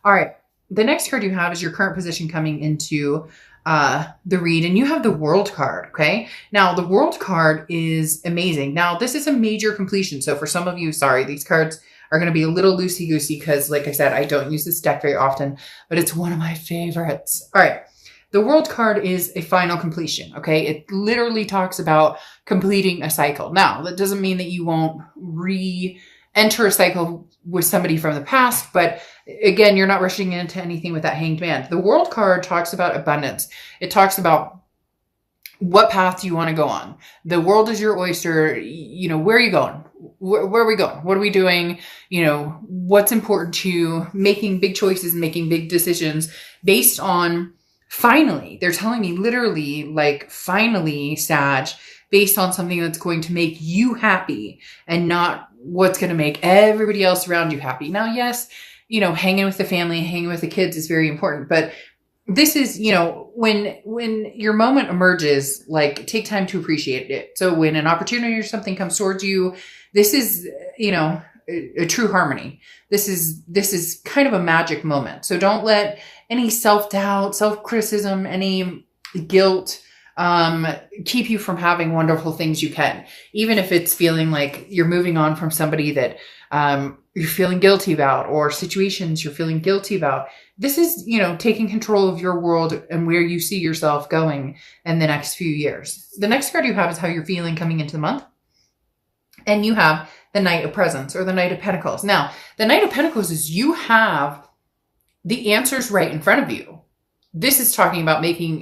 All right. The next card you have is your current position coming into the read, and you have the World card. Okay. Now, the World card is amazing. Now, this is a major completion. So for some of you, sorry, these cards are going to be a little loosey-goosey because, like I said, I don't use this deck very often, but it's one of my favorites. All right. The World card is a final completion, okay? It literally talks about completing a cycle. Now, that doesn't mean that you won't re-enter a cycle with somebody from the past, but again, you're not rushing into anything with that Hanged Man. The World card talks about abundance. It talks about what path do you want to go on? The world is your oyster. You know, where are you going? Where are we going? What are we doing? You know, what's important to you? Making big choices, making big decisions based on finally. They're telling me literally, like, finally, Sag, based on something that's going to make you happy and not what's going to make everybody else around you happy. Now, yes, you know, hanging with the family, hanging with the kids is very important, but this is, you know, when your moment emerges, like, take time to appreciate it. So when an opportunity or something comes towards you, this is, you know, a true harmony. This is kind of a magic moment. So don't let any self-doubt, self-criticism, any guilt keep you from having wonderful things you can. Even if it's feeling like you're moving on from somebody that you're feeling guilty about, or situations you're feeling guilty about. This is, you know, taking control of your world and where you see yourself going in the next few years. The next card you have is how you're feeling coming into the month. And you have the Knight of Presents, or the Knight of Pentacles. Now, the Knight of Pentacles is you have the answers right in front of you. This is talking about making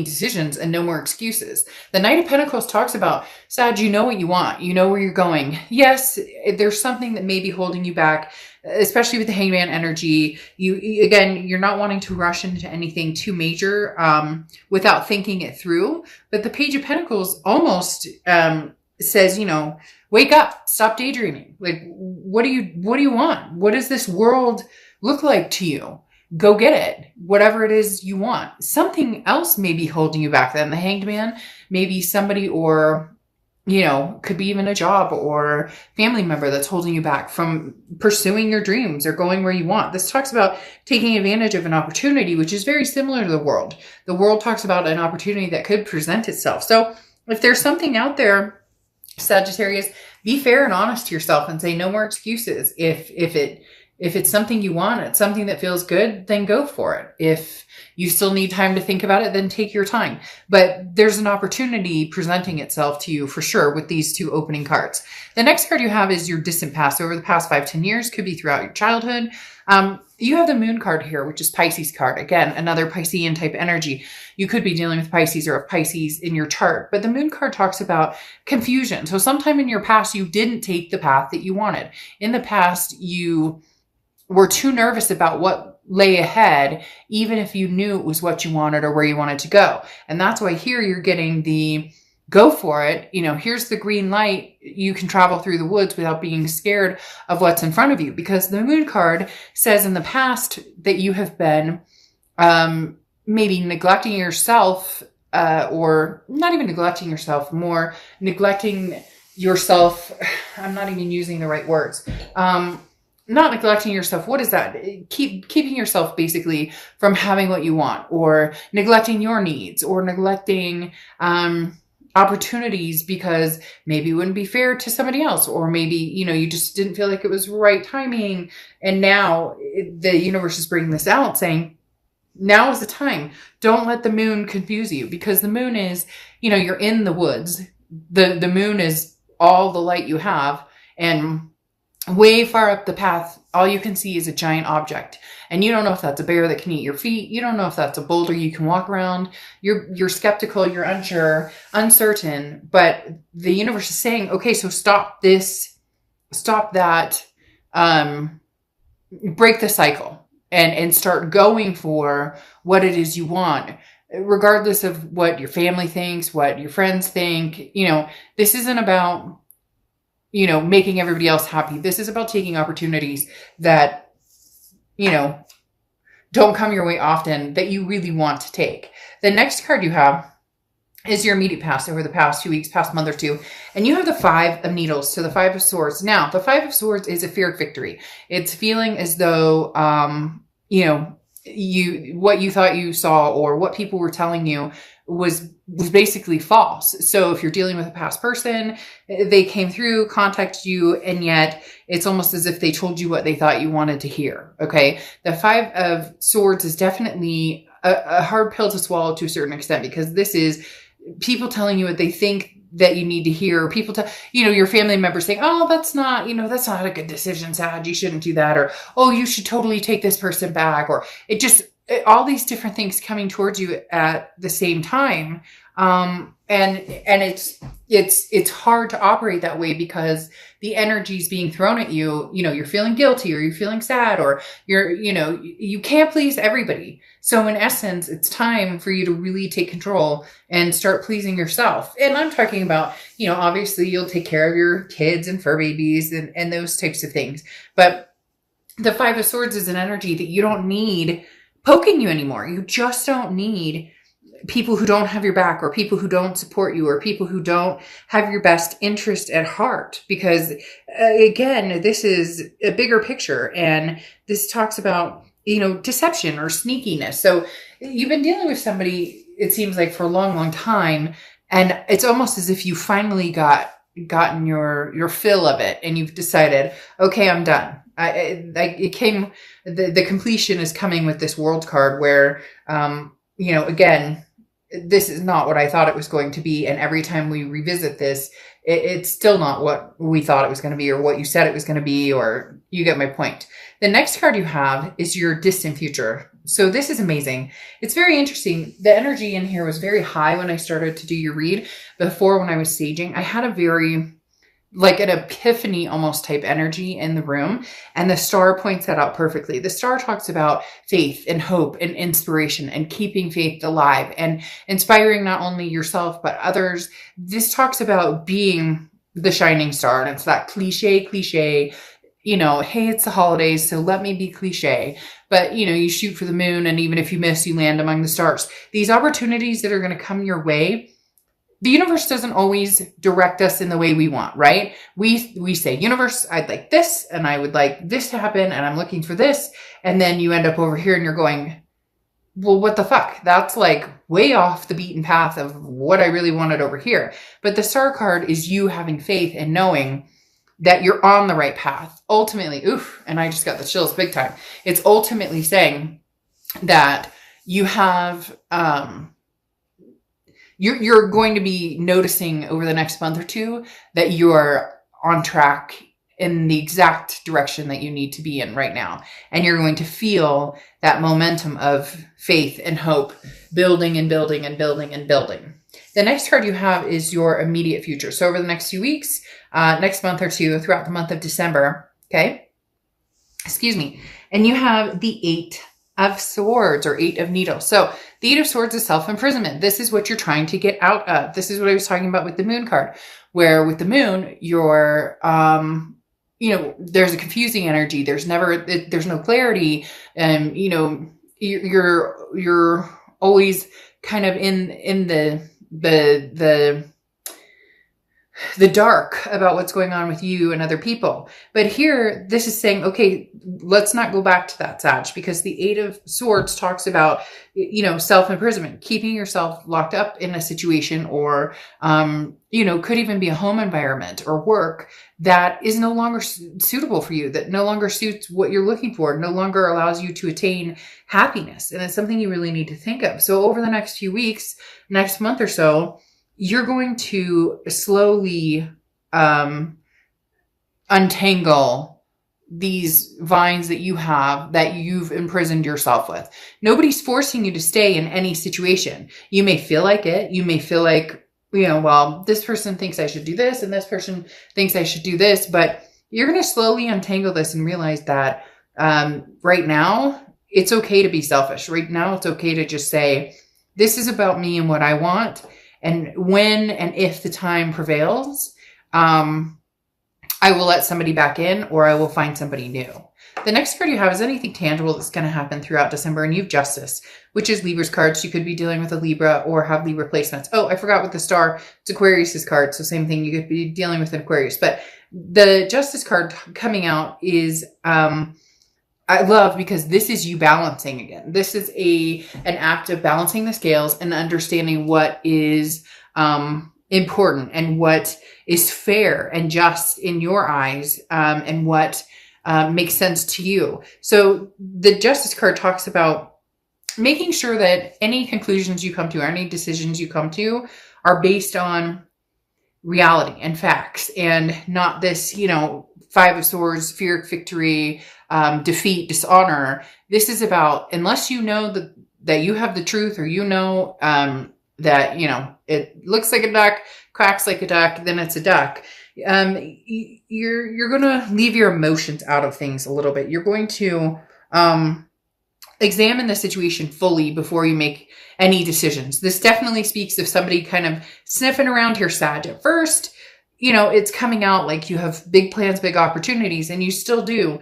decisions and no more excuses. The Knight of Pentacles talks about, Sag, you know what you want. You know where you're going. Yes, there's something that may be holding you back, especially with the Hangman energy. You're not wanting to rush into anything too major without thinking it through. But the Page of Pentacles almost says, you know, wake up, stop daydreaming. Like, what do you want? What does this world look like to you? Go get it. Whatever it is you want. Something else may be holding you back then. The Hanged Man, maybe somebody, or, you know, could be even a job or family member that's holding you back from pursuing your dreams or going where you want. This talks about taking advantage of an opportunity, which is very similar to the world. The world talks about an opportunity that could present itself. So if there's something out there, Sagittarius, be fair and honest to yourself and say no more excuses. If it's something you want, it's something that feels good, then go for it. If you still need time to think about it, then take your time. But there's an opportunity presenting itself to you for sure with these two opening cards. The next card you have is your distant past. Over the past 5-10 years, could be throughout your childhood. You have the Moon card here, which is Pisces card. Again, another Piscean type energy. You could be dealing with Pisces or a Pisces in your chart. But the Moon card talks about confusion. So sometime in your past, you didn't take the path that you wanted. In the past, you were too nervous about what lay ahead, even if you knew it was what you wanted or where you wanted to go. And that's why here you're getting the go for it. You know, here's the green light. You can travel through the woods without being scared of what's in front of you, because the Moon card says in the past that you have been maybe neglecting yourself, or not even neglecting yourself, more neglecting yourself. I'm not even using the right words. Not neglecting yourself. What is that? Keeping yourself basically from having what you want, or neglecting your needs, or neglecting opportunities because maybe it wouldn't be fair to somebody else, or maybe, you know, you just didn't feel like it was right timing. And now the universe is bringing this out, saying, now is the time. Don't let the moon confuse you, because the moon is, you know, you're in the woods. The moon is all the light you have, and way far up the path, all you can see is a giant object. And you don't know if that's a bear that can eat your feet. You don't know if that's a boulder you can walk around. You're skeptical, you're unsure, uncertain. But the universe is saying, okay, so stop this, stop that, break the cycle and start going for what it is you want, regardless of what your family thinks, what your friends think. You know, this isn't about, you know, making everybody else happy. This is about taking opportunities that, you know, don't come your way often, that you really want to take. The next card you have is your immediate past over the past 2 weeks, past month or two. And you have the 5 of Needles to the 5 of Swords. Now, the 5 of Swords is a fear of victory. It's feeling as though, you know, what you thought you saw or what people were telling you was basically false. So if you're dealing with a past person, they came through, contacted you, and yet it's almost as if they told you what they thought you wanted to hear. Okay. The 5 of Swords is definitely a hard pill to swallow to a certain extent, because this is people telling you what they think that you need to hear. People tell, you know, your family members saying, oh, that's not, you know, that's not a good decision, Sag, you shouldn't do that. Or, oh, you should totally take this person back. Or all these different things coming towards you at the same time. And it's hard to operate that way because the energy is being thrown at you. You know, you're feeling guilty or you're feeling sad or you can't please everybody. So in essence, it's time for you to really take control and start pleasing yourself. And I'm talking about, you know, obviously you'll take care of your kids and fur babies and those types of things. But the 5 of Swords is an energy that you don't need poking you anymore. You just don't need people who don't have your back or people who don't support you or people who don't have your best interest at heart. Because again, this is a bigger picture, and this talks about, you know, deception or sneakiness. So you've been dealing with somebody, it seems like, for a long, long time. And it's almost as if you finally gotten your fill of it and you've decided, okay, I'm done. The completion is coming with this World card where, you know, again, this is not what I thought it was going to be. And every time we revisit this, it's still not what we thought it was going to be or what you said it was going to be, or you get my point. The next card you have is your distant future. So this is amazing. It's very interesting. The energy in here was very high when I started to do your read. Before, when I was saging, I had a very, like, an epiphany almost type energy in the room. And the star points that out perfectly. The star talks about faith and hope and inspiration and keeping faith alive and inspiring not only yourself, but others. This talks about being the shining star. And it's that cliche, you know, hey, it's the holidays, so let me be cliche. But, you know, you shoot for the moon, and even if you miss, you land among the stars. These opportunities that are going to come your way, the universe doesn't always direct us in the way we want, right? We say, universe, I'd like this, and I would like this to happen, and I'm looking for this. And then you end up over here and you're going, well, what the fuck? That's like way off the beaten path of what I really wanted over here. But the star card is you having faith and knowing that you're on the right path. Ultimately, and I just got the chills big time. It's ultimately saying that you have, you're going to be noticing over the next month or two that you're on track in the exact direction that you need to be in right now. And you're going to feel that momentum of faith and hope building and building and building and building. The next card you have is your immediate future. So over the next few weeks, next month or two, throughout the month of December, okay? Excuse me. And you have the 8 of Swords or 8 of Needles. So the 8 of Swords is self-imprisonment. This is what you're trying to get out of. This is what I was talking about with the Moon card, where with the Moon, you're, you know, there's a confusing energy. There's no clarity. And, you know, you're always kind of in the dark about what's going on with you and other people. But here, this is saying, okay, let's not go back to that, Sag, because the 8 of Swords talks about, you know, self-imprisonment, keeping yourself locked up in a situation or, you know, could even be a home environment or work that is no longer suitable for you, that no longer suits what you're looking for, no longer allows you to attain happiness. And it's something you really need to think of. So over the next few weeks, next month or so, you're going to slowly untangle these vines that you have that you've imprisoned yourself with. Nobody's forcing you to stay in any situation. You may feel like it. You may feel like, you know, well, this person thinks I should do this and this person thinks I should do this, but you're going to slowly untangle this and realize that right now it's okay to be selfish. Right now it's okay to just say, this is about me and what I want. And when and if the time prevails, I will let somebody back in or I will find somebody new. The next card you have is anything tangible that's going to happen throughout December, and you have Justice, which is Libra's card. So you could be dealing with a Libra or have Libra placements. Oh, I forgot with the star. It's Aquarius's card. So same thing. You could be dealing with an Aquarius. But the Justice card coming out is I love, because this is you balancing again. This is an act of balancing the scales and understanding what is important and what is fair and just in your eyes, and what makes sense to you. So the Justice card talks about making sure that any conclusions you come to or any decisions you come to are based on reality and facts, and not this, Five of Swords, fear of victory, defeat, dishonor. This is about, unless you know that you have the truth, or that, it looks like a duck, quacks like a duck, then it's a duck. You're going to leave your emotions out of things a little bit. You're going to examine the situation fully before you make any decisions. This definitely speaks of somebody kind of sniffing around here, Sag. At first, it's coming out like you have big plans, big opportunities, and you still do.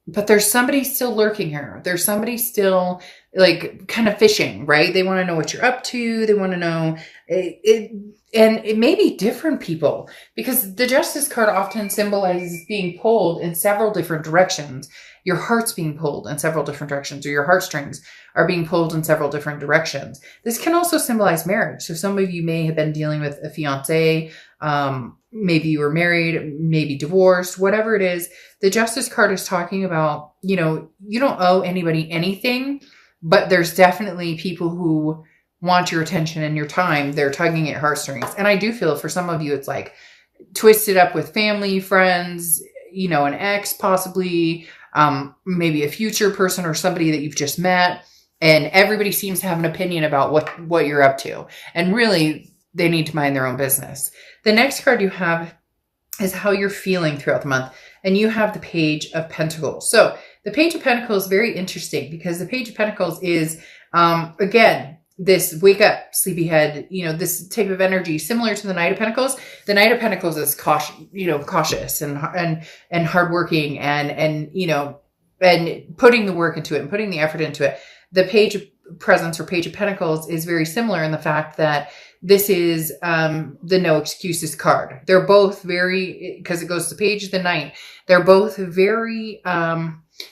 But there's somebody still lurking here. There's somebody still like kind of fishing, right? They want to know what you're up to. They want to know and it may be different people, because the Justice card often symbolizes being pulled in several different directions. Your heart's being pulled in several different directions, or your heartstrings are being pulled in several different directions. This can also symbolize marriage. So some of you may have been dealing with a fiance, maybe you were married, maybe divorced, whatever it is. The Justice card is talking about, you don't owe anybody anything, but there's definitely people who want your attention and your time. They're tugging at heartstrings. And I do feel for some of you, it's like twisted up with family, friends, an ex, possibly, maybe a future person or somebody that you've just met. And everybody seems to have an opinion about what you're up to. And really, they need to mind their own business. The next card you have is how you're feeling throughout the month. And you have the Page of Pentacles. So the Page of Pentacles is very interesting, because the Page of Pentacles is, again, this wake up, sleepyhead, this type of energy, similar to the Knight of Pentacles. The Knight of Pentacles is cautious and hardworking and putting the work into it and putting the effort into it. The Page of Presence or Page of Pentacles is very similar in the fact that this is the no excuses card. They're both very, because it goes to Page of the Knight, they're both very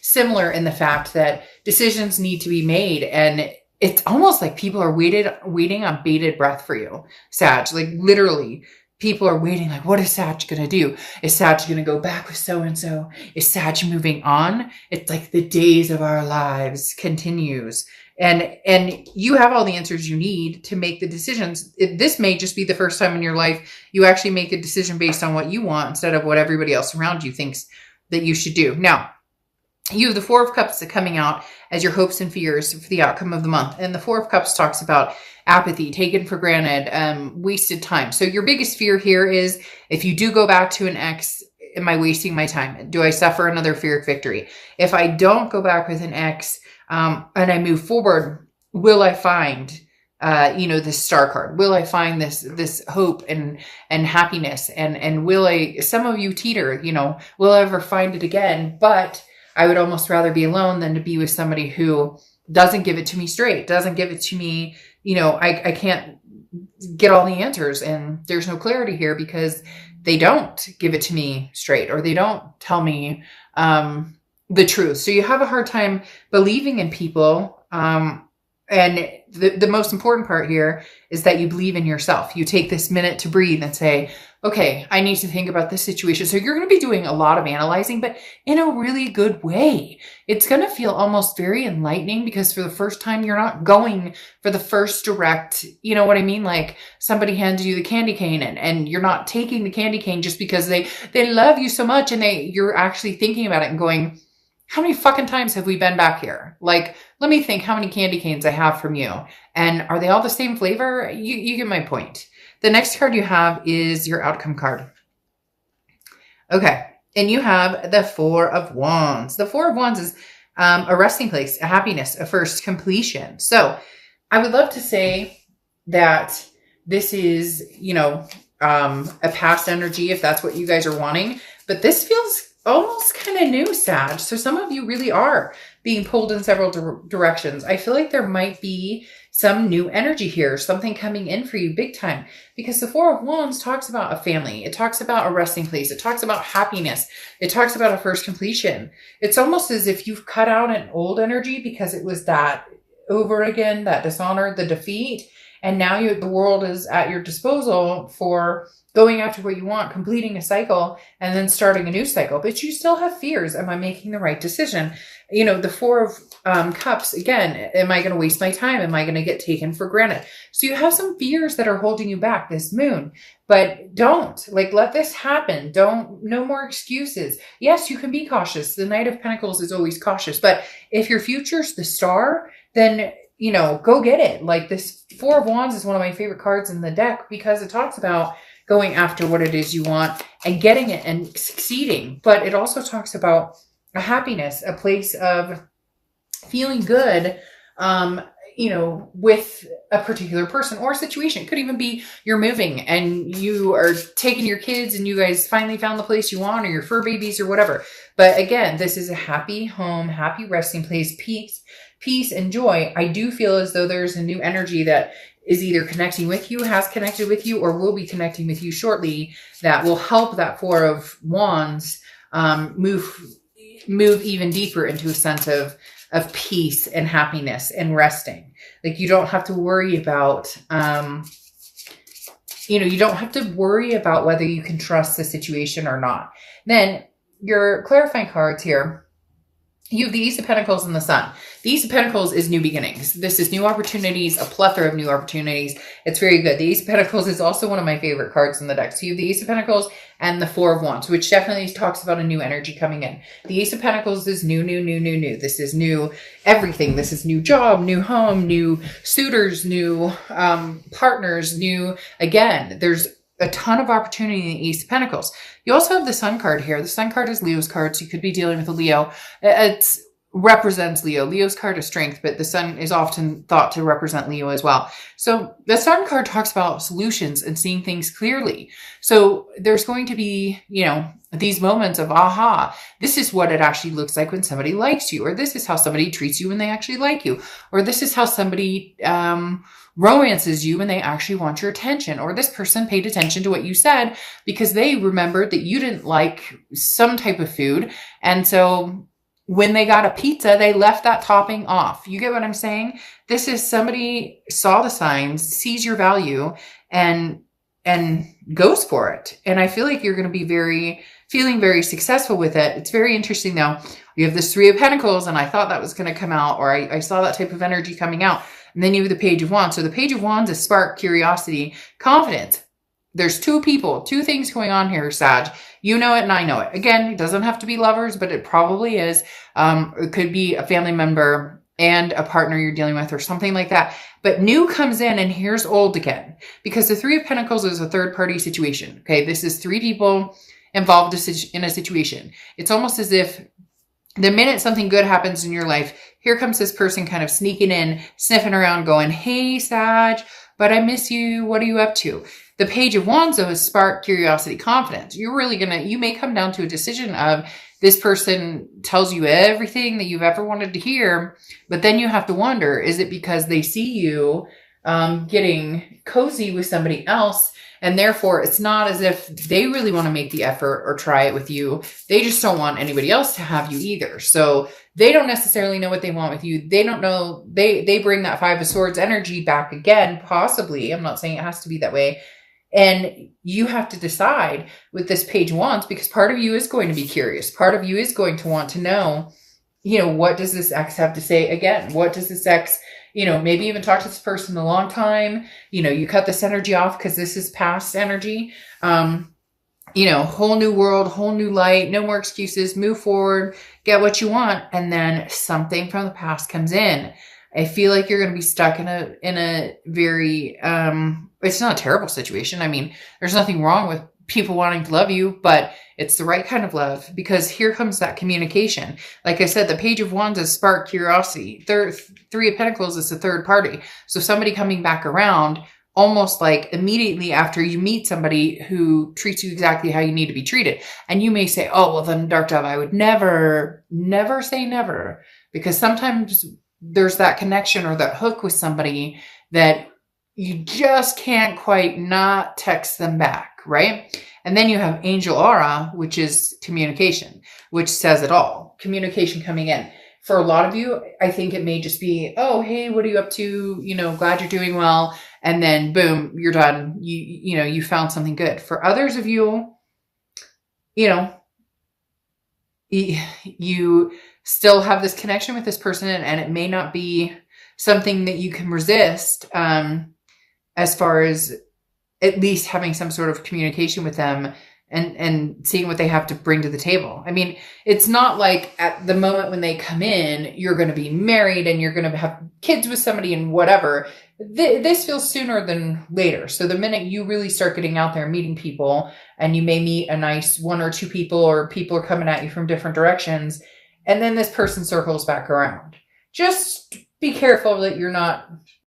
similar in the fact that decisions need to be made, and it's almost like people are waiting on bated breath for you, Sag. Like literally, people are waiting. Like, what is Sag going to do? Is Sag going to go back with so-and-so? Is Sag moving on? It's like the days of our lives continues. And you have all the answers you need to make the decisions. This may just be the first time in your life you actually make a decision based on what you want instead of what everybody else around you thinks that you should do. Now, you have the Four of Cups coming out as your hopes and fears for the outcome of the month. And the Four of Cups talks about apathy, taken for granted, wasted time. So your biggest fear here is, if you do go back to an ex, am I wasting my time? Do I suffer another fear of victory? If I don't go back with an ex and I move forward, will I find this star card? Will I find this hope and happiness? And will some of you teeter, will I ever find it again? But I would almost rather be alone than to be with somebody who doesn't give it to me straight, doesn't give it to me. I can't get all the answers, and there's no clarity here because they don't give it to me straight, or they don't tell me the truth. So you have a hard time believing in people. And the most important part here is that you believe in yourself. You take this minute to breathe and say, okay, I need to think about this situation. So you're going to be doing a lot of analyzing, but in a really good way. It's going to feel almost very enlightening, because for the first time, you're not going for the first direct, you know what I mean? Like somebody hands you the candy cane and you're not taking the candy cane just because they love you so much, and you're actually thinking about it and going, how many fucking times have we been back here? Like, let me think how many candy canes I have from you. And are they all the same flavor? You get my point. The next card you have is your outcome card. Okay. And you have the Four of Wands. The Four of Wands is a resting place, a happiness, a first completion. So I would love to say that this is, a past energy, if that's what you guys are wanting. But this feels almost kind of new, Sag. So some of you really are being pulled in several directions. I feel like there might be some new energy here, something coming in for you big time, because the Four of Wands talks about a family. It talks about a resting place. It talks about happiness. It talks about a first completion. It's almost as if you've cut out an old energy because it was that over again, that dishonor, the defeat. And now the world is at your disposal for going after what you want, completing a cycle, and then starting a new cycle. But you still have fears. Am I making the right decision? You know, the Four of Cups, again, am I going to waste my time? Am I going to get taken for granted? So you have some fears that are holding you back this moon, but don't let this happen. No more excuses. Yes, you can be cautious. The Knight of Pentacles is always cautious, but if your future's the star, then go get it. Like, this Four of Wands is one of my favorite cards in the deck because it talks about going after what it is you want and getting it and succeeding. But it also talks about a happiness, a place of feeling good, with a particular person or situation. It could even be you're moving and you are taking your kids and you guys finally found the place you want, or your fur babies or whatever. But again, this is a happy home, happy resting place, peace and joy. I do feel as though there's a new energy that is either connecting with you, has connected with you, or will be connecting with you shortly that will help that Four of Wands move even deeper into a sense of peace and happiness and resting. Like, you don't have to worry about, you don't have to worry about whether you can trust the situation or not. Then your clarifying cards here, you have the Ace of Pentacles and the Sun. The Ace of Pentacles is new beginnings. This is new opportunities, a plethora of new opportunities. It's very good. The Ace of Pentacles is also one of my favorite cards in the deck. So you have the Ace of Pentacles and the Four of Wands, which definitely talks about a new energy coming in. The Ace of Pentacles is new. This is new everything. This is new job, new home, new suitors, new partners, new, again, there's a ton of opportunity in the Ace of Pentacles. You also have the Sun card here. The Sun card is Leo's card, so you could be dealing with a Leo. It represents Leo. Leo's card is strength, but the Sun is often thought to represent Leo as well. So the Sun card talks about solutions and seeing things clearly. So there's going to be, these moments of, aha, this is what it actually looks like when somebody likes you, or this is how somebody treats you when they actually like you, or this is how somebody romances you when they actually want your attention, or this person paid attention to what you said because they remembered that you didn't like some type of food. And so when they got a pizza, they left that topping off. You get what I'm saying? This is somebody saw the signs, sees your value, and goes for it. And I feel like you're going to be feeling very successful with it. It's very interesting though. You have this Three of Pentacles, and I thought that was going to come out, or I saw that type of energy coming out. And then you have the Page of Wands. So the Page of Wands is spark, curiosity, confidence. There's two things going on here, Sag. You know it and I know it. Again, it doesn't have to be lovers, but it probably is. It could be a family member and a partner you're dealing with or something like that. But new comes in and here's old again. Because the Three of Pentacles is a third-party situation. Okay, this is three people involved in a situation. It's almost as if the minute something good happens in your life, here comes this person kind of sneaking in, sniffing around, going, hey, Sag, but I miss you. What are you up to? The Page of Wands, though, is spark, curiosity, confidence. You may come down to a decision of this person tells you everything that you've ever wanted to hear, but then you have to wonder, is it because they see you getting cozy with somebody else? And therefore, it's not as if they really want to make the effort or try it with you. They just don't want anybody else to have you either. So they don't necessarily know what they want with you. They don't know. They bring that Five of Swords energy back again, possibly. I'm not saying it has to be that way. And you have to decide with this Page of Wands, because part of you is going to be curious. Part of you is going to want to know, what does this ex have to say again? What does this ex, maybe even talk to this person a long time. You cut this energy off because this is past energy. Whole new world, whole new light, no more excuses, move forward, get what you want. And then something from the past comes in. I feel like you're going to be stuck in a very, it's not a terrible situation. I mean, there's nothing wrong with people wanting to love you, but it's the right kind of love, because here comes that communication. Like I said, the Page of Wands is spark, curiosity. Three of Pentacles is the third party. So somebody coming back around almost like immediately after you meet somebody who treats you exactly how you need to be treated. And you may say, oh, well, then Dark Dove, I would never, never say never, because sometimes there's that connection or that hook with somebody that you just can't quite not text them back, right? And then you have Angel Aura, which is communication, which says it all. Communication coming in. For a lot of you, I think it may just be, oh, hey, what are you up to? You know, glad you're doing well. And then boom, you're done. You know, you found something good. For others of you, you know, you still have this connection with this person, and it may not be something that you can resist, as far as at least having some sort of communication with them and seeing what they have to bring to the table. I mean, it's not like at the moment when they come in, you're going to be married and you're going to have kids with somebody and whatever. This feels sooner than later. So the minute you really start getting out there, meeting people, and you may meet a nice one or two people, or people are coming at you from different directions, and then this person circles back around. Just be careful that you're not